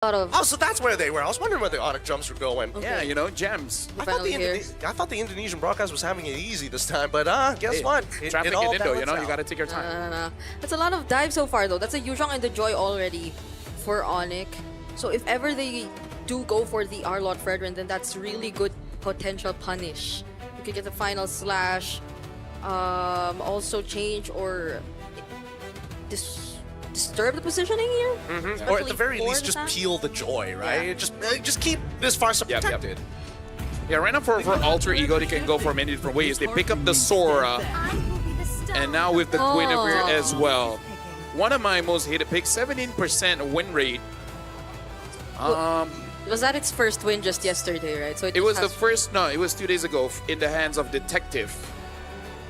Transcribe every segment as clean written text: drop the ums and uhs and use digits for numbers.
lot of Oh, so that's where they were. I was wondering where the Onic jumps were going. Okay. Yeah, you know, gems. I thought, finally here. I thought the Indonesian broadcast was having it easy this time, but guess Hey, what? traffic all in Indo, you know, balanced you out. gotta take your time. no. That's a lot of dive so far though. That's a Yuzhong and the Joy already for Onic. So if ever they do go for the Arlot Fredrin, then that's really good potential punish. You could get the final slash, also change or disturb the positioning here. Or at the very Especially least, for just the time. peel the joy, right? Just keep this Farsa Yep, yep. protected. Yeah, right now for Alter Ego, they can go for many different ways. They pick up the Sora, and now with the Guinevere as well. One of my most hated picks, 17% win rate. Was that its first win just yesterday, right? So It was the has- first, no, it was 2 days ago in the hands of Detective.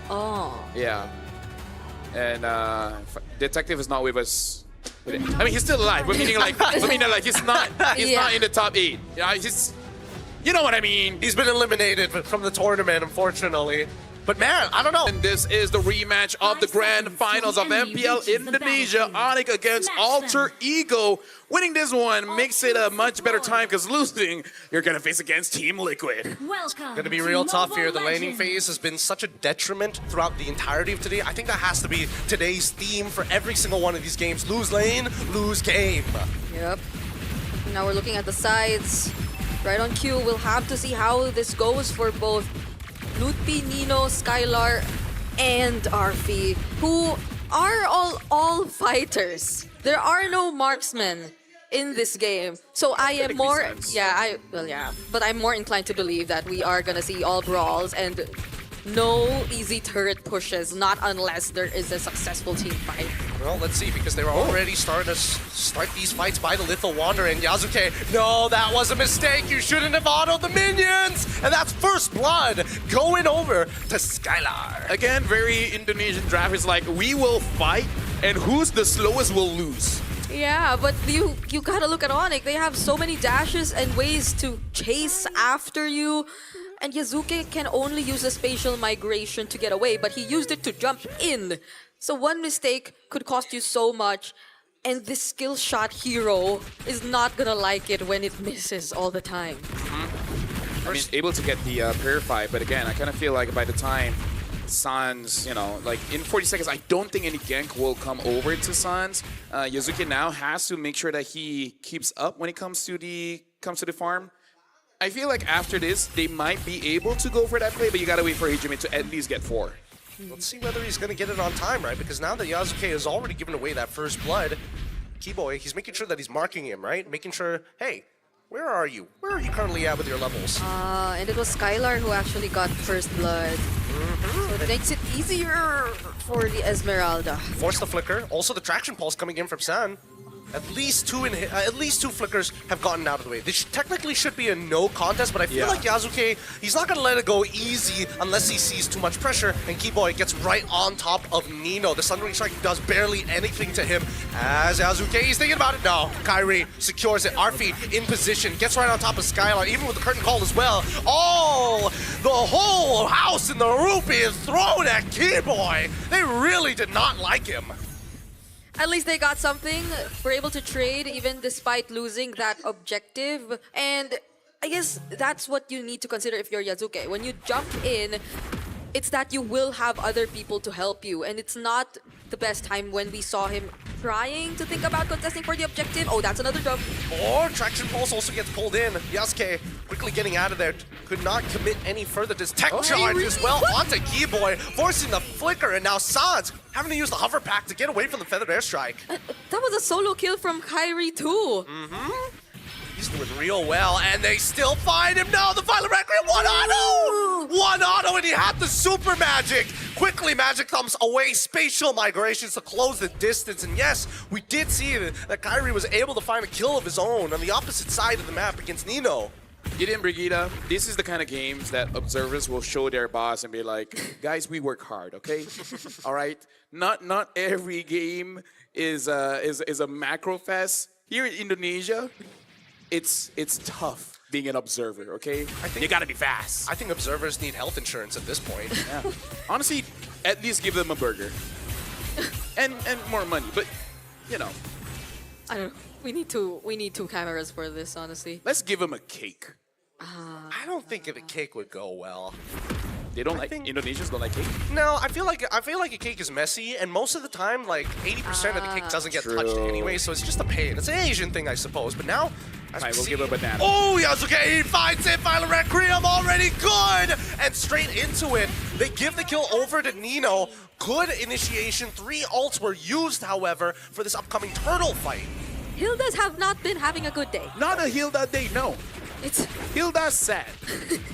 Oh. Yeah. And Detective is not with us. I mean, he's still alive, but meaning like, he's not in the top 8. Yeah, he's, you know what I mean. He's been eliminated from the tournament, unfortunately. But man, I don't know. And this is the rematch of the grand finals of MPL Indonesia. Onic against Alter Ego. Winning this one makes it a much better time because losing, you're going to face against Team Liquid. Gonna be real tough here. The laning phase has been such a detriment throughout the entirety of today. I think that has to be today's theme for every single one of these games. Lose lane, lose game. Yep. Now we're looking at the sides. Right on cue, we'll have to see how this goes for both Lutpi, Nino, Skylar, and Arfi, who are all fighters. There are no marksmen in this game. So I am more, but I'm more inclined to believe that we are gonna see all brawls and no easy turret pushes, not unless there is a successful team fight. Well, let's see, because they were already starting to start these fights by the Little Wanderer and Yasuke. No, that was a mistake. You shouldn't have autoed the minions. And that's first blood going over to Skylar. Again, very Indonesian draft is like, we will fight, and who's the slowest will lose. Yeah, but you gotta look at Onic. They have so many dashes and ways to chase after you. And Yasuke can only use the spatial migration to get away, but he used it to jump in. So one mistake could cost you so much. And this skill shot hero is not gonna like it when it misses all the time. I mean, able to get the Purify, but again, I kind of feel like by the time Sans, you know, like in 40 seconds, I don't think any gank will come over to Sans. Yasuke now has to make sure that he keeps up when it comes to the farm. I feel like after this, they might be able to go for that play, but you gotta wait for Hijime to at least get 4. Let's see whether he's going to get it on time, right? Because now that Yasuke has already given away that first blood, Keyboy, he's making sure that he's marking him, right? Making sure, hey, where are you? Where are you currently at with your levels? And it was Skylar who actually got first blood. So it makes it easier for the Esmeralda. Force the flicker. Also, the traction pulse coming in from San. At least two flickers have gotten out of the way. This technically should be a no contest, but I feel like Yasuke, he's not gonna let it go easy unless he sees too much pressure. And Keyboy gets right on top of Nino. The Sundering Strike does barely anything to him. As Yasuke, he's thinking about it. No, Kyrie secures it. Arfi in position, gets right on top of Skylar, even with the curtain call as well. Oh, the whole house in the rupee is thrown at Keyboy. They really did not like him. At least they got something. We're able to trade even despite losing that objective. And I guess that's what you need to consider if you're Yasuke. When you jump in, it's that you will have other people to help you. And it's not the best time when we saw him trying to think about contesting for the objective. Oh, that's another jump. Or Traction Pulse also gets pulled in. Yasuke quickly getting out of there. Could not commit any further. This tech charge as well onto Keyboy, forcing the flicker, and now Sans having to use the hover pack to get away from the feathered airstrike. That was a solo kill from Kyrie too. He's doing real well, and they still find him. No, the Violet Requiem, one auto! One auto, and he had the super magic. Quickly, magic comes away. Spatial migrations to close the distance. And yes, we did see that Kyrie was able to find a kill of his own on the opposite side of the map against Nino. Gideon Brigida, this is the kind of games that observers will show their boss and be like, guys, we work hard, okay? All right? Not every game is a macro fest. Here in Indonesia, it's tough being an observer, okay? You gotta be fast. I think observers need health insurance at this point. Yeah. Honestly, at least give them a burger. and more money, but, you know. I don't know. We need two cameras for this, honestly. Let's give him a cake. I don't think a cake would go well. They don't think- Indonesians don't like cake. No, I feel like a cake is messy, and most of the time, like 80% of the cake doesn't get touched True. anyway, so it's just a pain. It's an Asian thing, I suppose. But now, as Fine, we we'll see- give a banana. Oh, Yasuke, he finds it. Violet Requiem already good, and straight into it. They give the kill over to Nino. Good initiation. 3 ults were used, however, for this upcoming turtle fight. Hildas have not been having a good day. Not a Hilda day, no. It's Hilda's sad.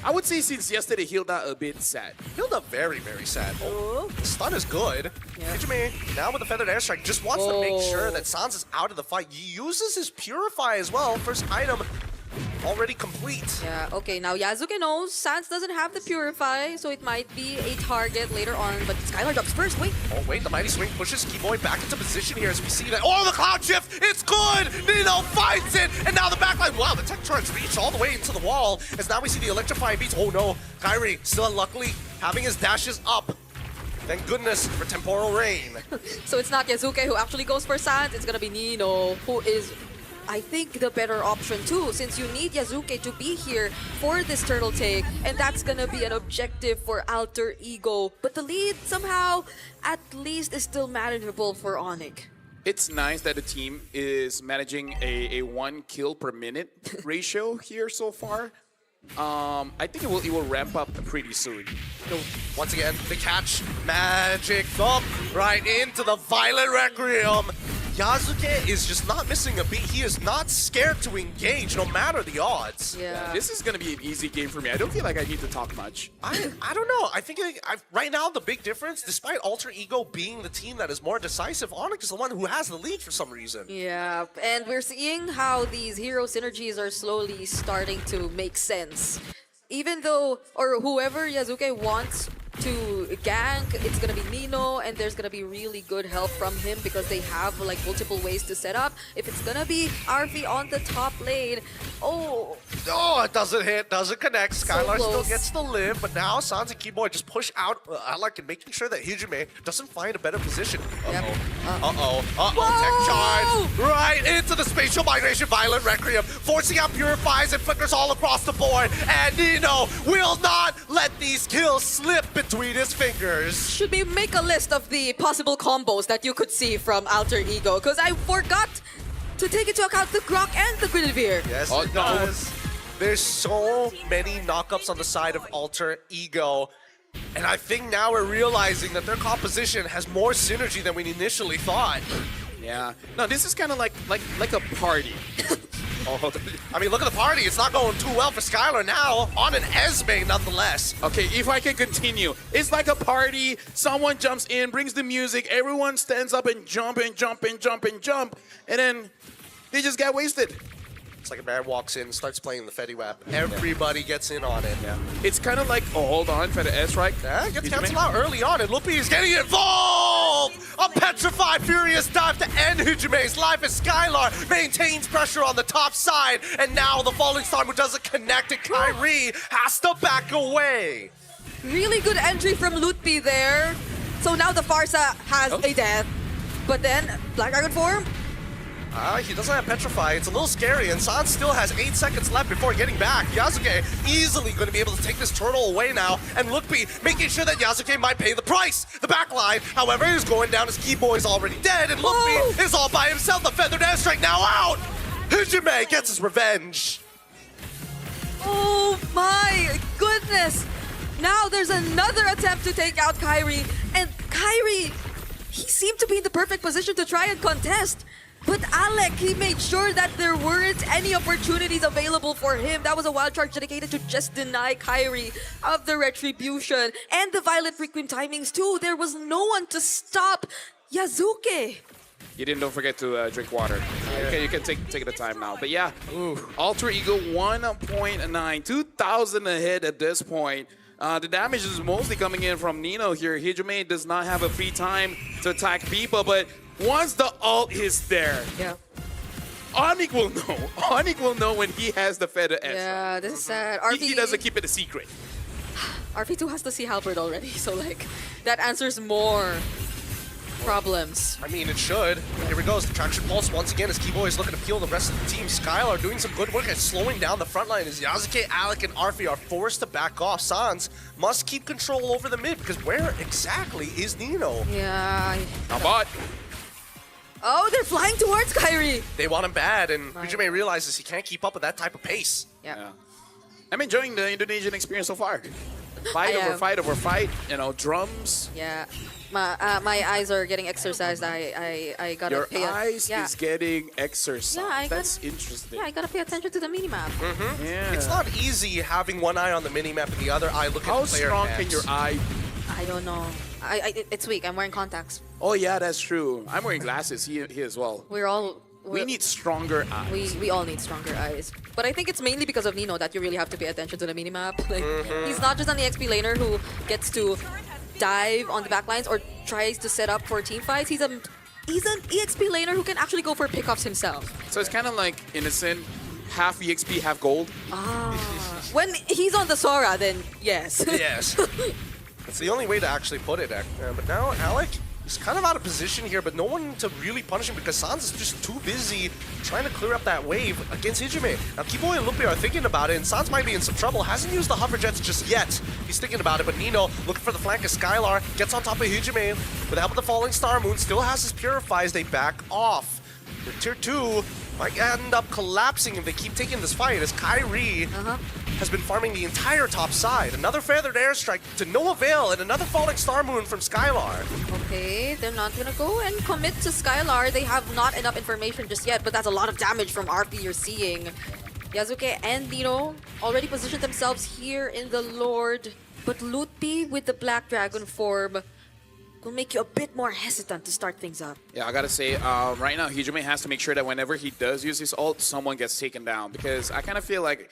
I would say since yesterday, Hilda a bit sad. Hilda very, very sad. Oh. The stun is good. Yeah. Hijime, now with the feathered airstrike, just wants to make sure Oh. that Sans is out of the fight. He uses his Purify as well. First item already complete. Yeah, okay, now Yasuke knows Sans doesn't have the Purify, so it might be a target later on, but Skylar drops first, wait. Oh, wait, the Mighty Swing pushes Keyboy back into position here as we see that. Oh, the Cloud Shift! It's good! Nino finds it! And now the backline. Wow, the tech charge reached all the way into the wall as now we see the electrifying beats. Oh no, Kyrie still unluckily having his dashes up. Thank goodness for Temporal Rain. So it's not Yasuke who actually goes for Sans, it's gonna be Nino, who is, I think, the better option too, since you need Yasuke to be here for this turtle take, and that's gonna be an objective for Alter Ego. But the lead somehow, at least, is still manageable for Onic. It's nice that the team is managing a 1 kill per minute ratio here so far. I think it will ramp up pretty soon. Once again, the catch, magic thump right into the Violet Requiem. Yasuke is just not missing a beat. He is not scared to engage no matter the odds. Yeah. This is gonna be an easy game for me. I don't feel like I need to talk much. I don't know. I think right now the big difference, despite Alter Ego being the team that is more decisive, Onic is the one who has the lead for some reason. Yeah, and we're seeing how these hero synergies are slowly starting to make sense. Even though, or whoever Yasuke wants to gank, it's gonna be Nino, and there's gonna be really good help from him because they have like multiple ways to set up. If it's gonna be Arfi on the top lane, oh, Oh, it doesn't hit, doesn't connect. Skylar still close. gets to live, but now Sans and Keyboy just push out Alec and making sure that Hijime doesn't find a better position. Yep. Uh-oh, Whoa! tech charge right into the spatial migration Violet Requiem, forcing out Purifies and Flickers all across the board, and Nino will not let these kills slip between his fingers. should we make a list of the possible combos that you could see from Alter Ego? Because I forgot to take into account the Grok and the Guinevere. Yes, Oh, it no. does. There's so many knockups on the side of Alter Ego. And I think now we're realizing that their composition has more synergy than we initially thought. Yeah. No, this is kind of like a party. Oh, I mean, look at the party. It's not going too well for Skylar now. On an Esme, nonetheless. okay, if I can continue. It's like a party. Someone jumps in, brings the music. Everyone stands up and jump and jump and jump and jump. And then they just get wasted. It's like a man walks in, starts playing the Fetty Wap. Everybody gets in on it. Yeah. It's kind of like, oh, hold on, for the S, right? Yeah, it gets canceled out early on, and Lupi is getting involved! A petrified, furious dive to end Hijime's life as Skylar maintains pressure on the top side, and now the falling star who doesn't connect, and Kyrie has to back away. Really good entry from Lutpi there. So now the Farsa has a death. But then, Black Dragon form? He doesn't have Petrify. It's a little scary, and San still has 8 seconds left before getting back. Yasuke easily going to be able to take this turtle away now, and Lookby making sure that Yasuke might pay the price. The backline, however, is going down as Keyboy's already dead, and Lookby is all by himself. The Feathered Airstrike now out! Hijime gets his revenge. Oh my goodness! Now there's another attempt to take out Kyrie, and Kyrie, he seemed to be in the perfect position to try and contest. But Alec, he made sure that there weren't any opportunities available for him. That was a wild charge dedicated to just deny Kyrie of the retribution and the Violet Requiem timings too. There was no one to stop Yasuke. You didn't, don't forget to drink water. Okay, you can take the time now. But yeah, Alter Ego 1.9, 2,000 ahead at this point. The damage is mostly coming in from Nino here. Hijime does not have a free time to attack people, but once the ult is there, Yeah. Onic will know. Onic will know when he has the feather S. Yeah, this is sad. He doesn't keep it a secret. RP2 has to see Halberd already, so like, that answers more. problems. I mean, it should. But here we go. The traction pulse once again as Keyboy is looking to peel the rest of the team. Skylar doing some good work at slowing down the front line as Yasuke, Alec, and Arfi are forced to back off. Sans must keep control over the mid because where exactly is Nino? Yeah. Now bot. Oh, they're flying towards Kyrie. They want him bad, and Right. Hujime realizes he can't keep up with that type of pace. Yeah. I'm enjoying the Indonesian experience so far. Fight I over am. fight over fight. You know, drums. Yeah. My eyes are getting exercised. I gotta Your pay eyes yeah. is getting exercised. Yeah, I That's gotta- interesting. Yeah, I gotta pay attention to the minimap. Yeah. It's not easy having one eye on the minimap and the other eye looking How at player strong cams. can your eye? I don't know. It's weak. I'm wearing contacts. Oh yeah, that's true. I'm wearing glasses. He as well. We need stronger eyes. We all need stronger eyes. But I think it's mainly because of Nino that you really have to pay attention to the minimap. Like, he's not just an EXP laner who gets to dive on the backlines or tries to set up for team fights. He's an EXP laner who can actually go for pickoffs himself. So it's kind of like Innocent, half EXP, half gold. When he's on the Sora, then yes. Yes. That's the only way to actually put it. But now Alec is kind of out of position here, but no one to really punish him because Sans is just too busy trying to clear up that wave against Hijime. Now Keyboy and Lupe are thinking about it, and Sans might be in some trouble. Hasn't used the hover jets just yet. He's thinking about it, but Nino looking for the flank as Skylar gets on top of Hijime. With the help of the falling star moon, still has his purifies. They back off. The tier 2 might end up collapsing if they keep taking this fight as Kyrie has been farming the entire top side. Another feathered airstrike to no avail and another falling star moon from Skylar. Okay, they're not gonna go and commit to Skylar. They have not enough information just yet, but that's a lot of damage from RP you're seeing. Yasuke and Nino already positioned themselves here in the Lord, but Lutpi with the Black Dragon form will make you a bit more hesitant to start things up. Yeah, I gotta say, right now Hijime has to make sure that whenever he does use his ult, someone gets taken down because I kind of feel like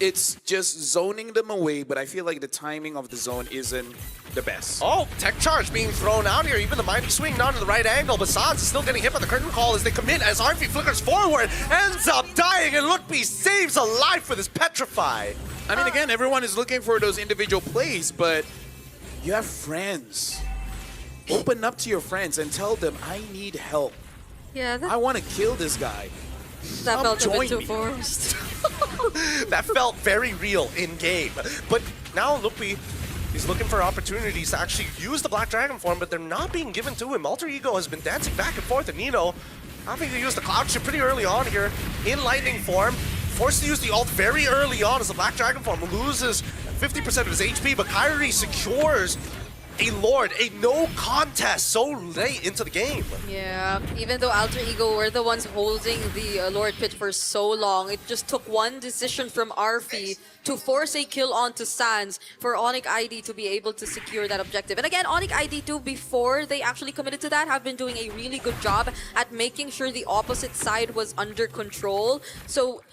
it's just zoning them away, but I feel like the timing of the zone isn't the best. Oh, tech charge being thrown out here. Even the mighty swing not in the right angle, but Sans is still getting hit by the curtain call as they commit as Arfi flickers forward, ends up dying, and Lookby saves a life with his petrify. I mean, again, everyone is looking for those individual plays, but you have friends. Open up to your friends and tell them, I need help. Yeah, I want to kill this guy. that come felt a bit join too me. forced. That felt very real in game. But now Loopy is looking for opportunities to actually use the Black Dragon form, but they're not being given to him. Alter Ego has been dancing back and forth, and Nino having to use the Cloud Chip pretty early on here in Lightning form. Forced to use the ult very early on as the Black Dragon form loses 50% of his HP, but Kyrie secures a Lord, a no contest so late into the game. Yeah, even though Alter Ego were the ones holding the Lord Pit for so long, it just took one decision from Arfi to force a kill onto Sans for Onic ID to be able to secure that objective. And again, Onic ID too, before they actually committed to that, have been doing a really good job at making sure the opposite side was under control. So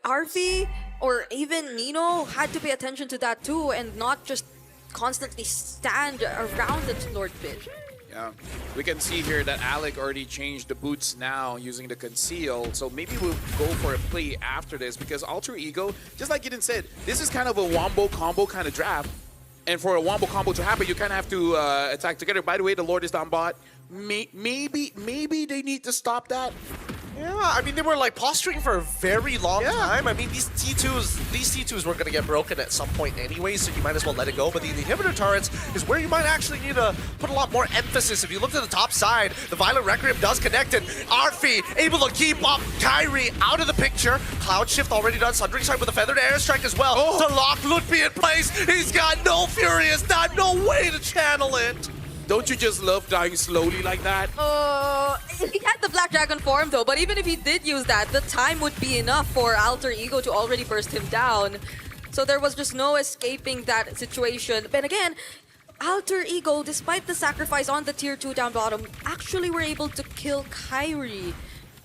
Arfi or even Nino had to pay attention to that too and not just constantly stand around the Lord Pit. Yeah, we can see here that Alec already changed the boots now using the conceal, so maybe we'll go for a play after this because Alter Ego, just like Eden said, this is kind of a wombo combo kind of draft, and for a wombo combo to happen, you kind of have to attack together. By the way, the Lord is down bot. Maybe they need to stop that. Yeah, I mean, they were like posturing for a very long time. I mean, these T2s were going to get broken at some point anyway, so you might as well let it go. But the inhibitor turrets is where you might actually need to put a lot more emphasis. If you look at the top side, the Violent Requiem does connect, and Arfi able to keep up Kyrie out of the picture. Cloud Shift already done. Sundering Strike with a Feathered Airstrike as well to lock Lutpi in place. He's got no Furious, not no way to channel it. Don't you just love dying slowly like that? He had the Black Dragon form though, but even if he did use that, the time would be enough for Alter Ego to already burst him down. So there was just no escaping that situation. But again, Alter Ego, despite the sacrifice on the tier 2 down bottom, actually were able to kill Kyrie.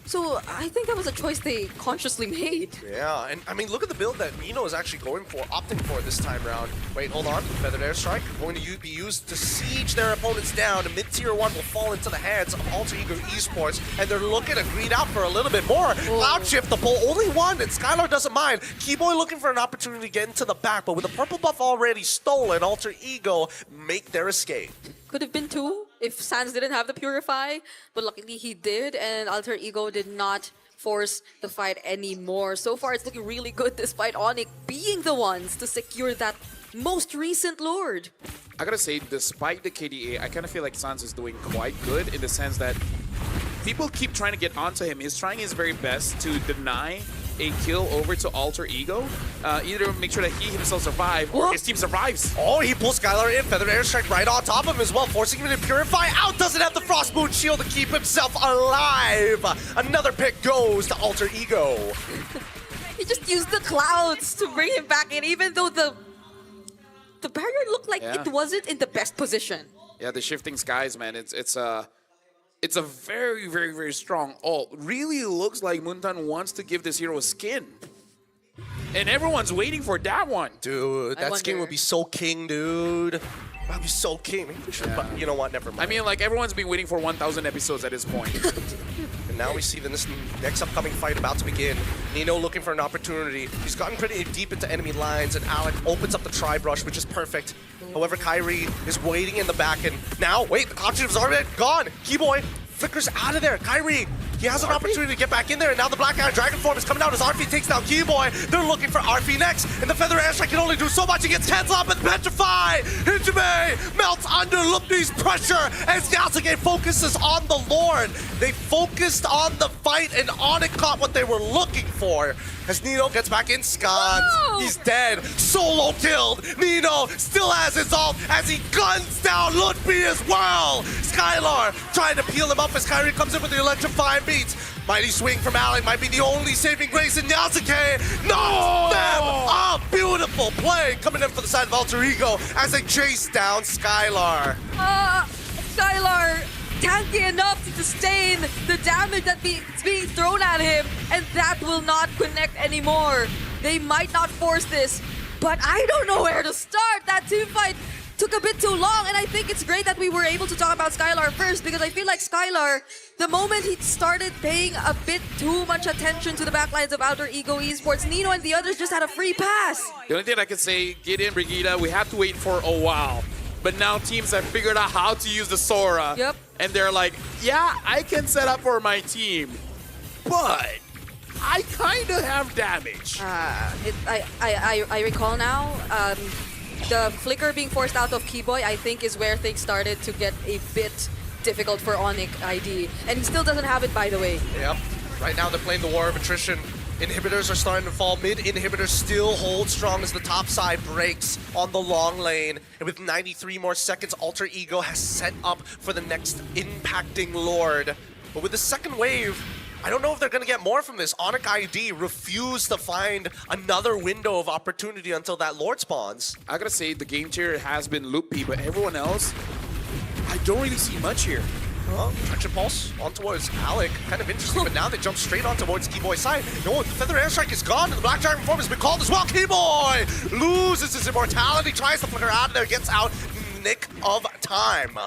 So I think that was a choice they consciously made. Yeah, and I mean, look at the build that Nino is actually opting for this time around. Wait, hold on. Feathered Airstrike going to be used to siege their opponents down. And mid-tier 1 will fall into the hands of Alter Ego Esports, and they're looking to greed out for a little bit more. Cloud Shift, the pull, only one, and Skylar doesn't mind. Keyboy looking for an opportunity to get into the back, but with the purple buff already stolen, Alter Ego make their escape. Could have been 2. if Sans didn't have the Purify, but luckily he did, and Alter Ego did not force the fight anymore. So far, it's looking really good despite Onic being the ones to secure that most recent Lord. I gotta say, despite the KDA, I kind of feel like Sans is doing quite good in the sense that people keep trying to get onto him. He's trying his very best to deny a kill over to Alter Ego. Either make sure that he himself survive or his team survives. Oh, he pulls Skylar in. Feather Airstrike right on top of him as well, forcing him to Purify. Out doesn't have the Frost Moon Shield to keep himself alive. Another pick goes to Alter Ego. He just used the clouds to bring him back in, even though the barrier looked like it wasn't in the best position. Yeah, the shifting skies, man. It's a very, very, very strong ult. Really looks like Muntan wants to give this hero a skin. And everyone's waiting for that one. Dude, that skin would be so king, dude. That'd be so king. Maybe we should, but you know what? Never mind. I mean, like, everyone's been waiting for 1,000 episodes at this point. And now we see this next upcoming fight about to begin. Nino looking for an opportunity. He's gotten pretty deep into enemy lines, and Alec opens up the Tri-Brush, which is perfect. However, Kyrie is waiting in the back, and now, wait, the Conjugate's already gone. Keyboy flickers out of there. Kyrie, he has an opportunity to get back in there, and now the Black Iron Dragon form is coming out as Arfi takes down Keyboy. They're looking for Arfi next, and the Feather Airstrike can only do so much. He gets cancelled up and Petrify. Hijime melts under Lupni's pressure as Yasuke focuses on the Lord. They focused on the fight, and Onic caught what they were looking for. As Nino gets back in, Scott, he's dead. Solo killed. Nino still has his ult as he guns down Lutfi as well. Skylar trying to peel him up as Kyrie comes in with the electrifying beats. Mighty swing from Alec might be the only saving grace in Yasuke. Knocks them up. Beautiful play coming in for the side of Alter Ego as they chase down Skylar. Skylar tanky enough to sustain the damage that's being thrown at him, and that will not connect anymore. They might not force this, but I don't know where to start. That team fight took a bit too long, and I think it's great that we were able to talk about Skylar first, because I feel like Skylar, the moment he started paying a bit too much attention to the backlines of Alter Ego Esports, Nino and the others just had a free pass. The only thing I can say, get in, Brigida. We have to wait for a while. But now teams have figured out how to use the Sora. Yep. And they're like, yeah, I can set up for my team, but I kind of have damage. I recall now, the flicker being forced out of Keyboy, I think, is where things started to get a bit difficult for Onic ID. And he still doesn't have it, by the way. Yep. Right now they're playing the War of Attrition. Inhibitors are starting to fall. Mid inhibitors still hold strong as the top side breaks on the long lane. And with 93 more seconds, Alter Ego has set up for the next impacting Lord. But with the second wave, I don't know if they're going to get more from this. Onic ID refused to find another window of opportunity until that Lord spawns. I gotta say, the game tier has been loopy, but everyone else, I don't really see much here. Well, Traction Pulse on towards Alec. Kind of interesting, but now they jump straight on towards Keyboy's side. No, the Feather Airstrike is gone, and the Black Dragon form has been called as well. Keyboy loses his immortality, tries to flicker out of there, gets out in the nick of time.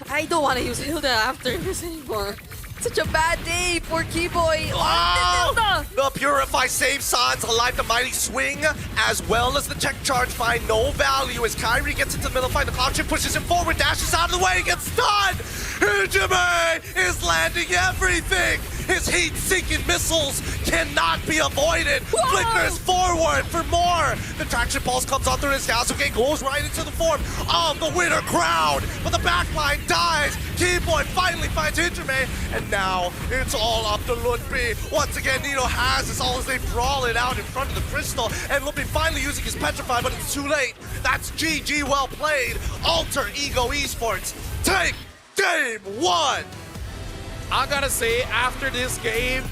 I don't want to use Hilda after this anymore. Such a bad day for Keyboy. Oh, the Purify saves Sans alive. The Mighty Swing, as well as the Tech Charge, find no value as Kyrie gets into the middle fight. The Cloud Chip pushes him forward, dashes out of the way, gets stunned. Hijime is landing everything. His heat-seeking missiles cannot be avoided. Flickers forward for more. The Traction Pulse comes on through his Yasuke, goes right into the form of the Winter Crown. But the backline dies. Keyboy finally finds Hijime, and now it's all up to Lutfi. Once again, Nino has this all as they brawl it out in front of the Crystal, and Lutfi finally using his Petrify, but it's too late. That's GG, well played. Alter Ego Esports take game one. I gotta say, after this game,